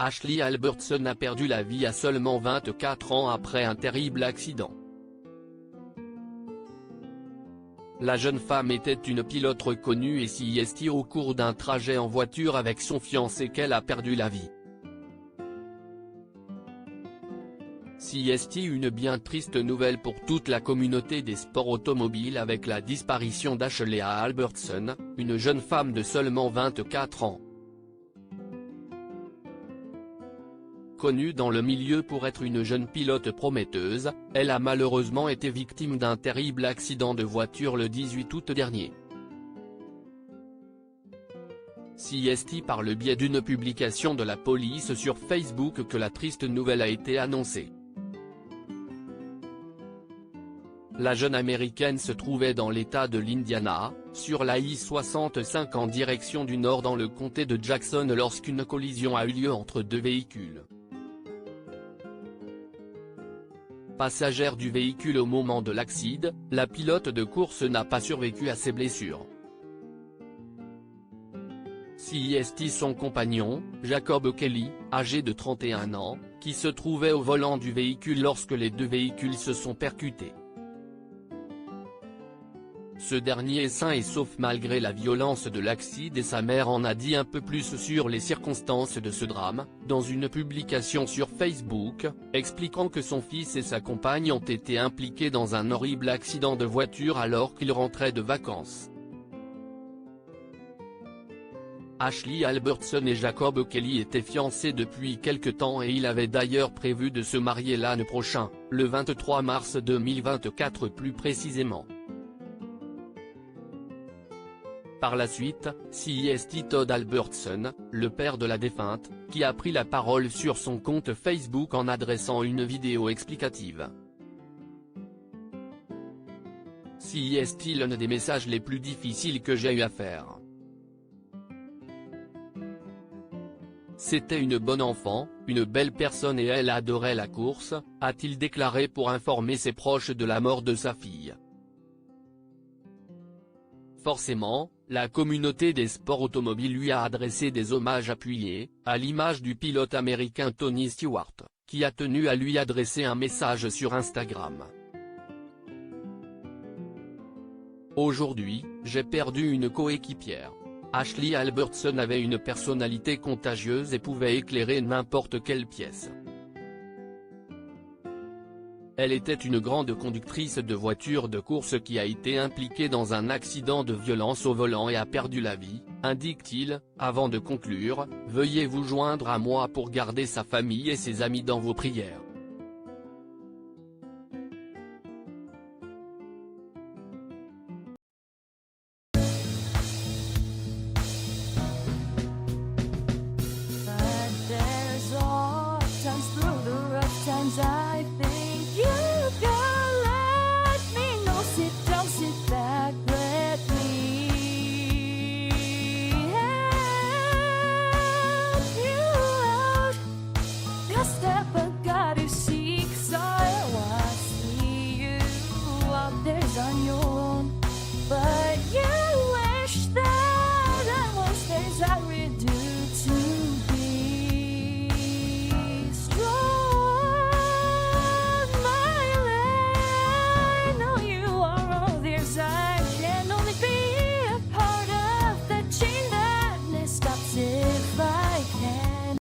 Ashley Albertson a perdu la vie à seulement 24 ans après un terrible accident. La jeune femme était une pilote reconnue et c'est au cours d'un trajet en voiture avec son fiancé qu'elle a perdu la vie. C'est une bien triste nouvelle pour toute la communauté des sports automobiles avec la disparition d'Ashley Albertson, une jeune femme de seulement 24 ans. Connue dans le milieu pour être une jeune pilote prometteuse, elle a malheureusement été victime d'un terrible accident de voiture le 18 août dernier. C'est par le biais d'une publication de la police sur Facebook que la triste nouvelle a été annoncée. La jeune américaine se trouvait dans l'état de l'Indiana, sur la I-65 en direction du nord dans le comté de Jackson lorsqu'une collision a eu lieu entre deux véhicules. Passagère du véhicule au moment de l'accident, la pilote de course n'a pas survécu à ses blessures. Son compagnon, Jacob Kelly, âgé de 31 ans, qui se trouvait au volant du véhicule lorsque les deux véhicules se sont percutés. Ce dernier est sain et sauf malgré la violence de l'accident et sa mère en a dit un peu plus sur les circonstances de ce drame, dans une publication sur Facebook, expliquant que son fils et sa compagne ont été impliqués dans un horrible accident de voiture alors qu'ils rentraient de vacances. Ashley Albertson et Jacob Kelly étaient fiancés depuis quelque temps et il avait d'ailleurs prévu de se marier l'année prochaine, le 23 mars 2024 plus précisément. Par la suite, Todd Albertson, le père de la défunte, qui a pris la parole sur son compte Facebook en adressant une vidéo explicative. L'un des messages les plus difficiles que j'ai eu à faire. C'était une bonne enfant, une belle personne et elle adorait la course, a-t-il déclaré pour informer ses proches de la mort de sa fille. Forcément, la communauté des sports automobiles lui a adressé des hommages appuyés, à l'image du pilote américain Tony Stewart, qui a tenu à lui adresser un message sur Instagram. Aujourd'hui, j'ai perdu une coéquipière. Ashley Albertson avait une personnalité contagieuse et pouvait éclairer n'importe quelle pièce. Elle était une grande conductrice de voiture de course qui a été impliquée dans un accident de violence au volant et a perdu la vie, indique-t-il, avant de conclure, « Veuillez vous joindre à moi pour garder sa famille et ses amis dans vos prières. » I think you can let me know. Sit down, sit back, let me help you out. Just step back, you seek, so I see you out there's on your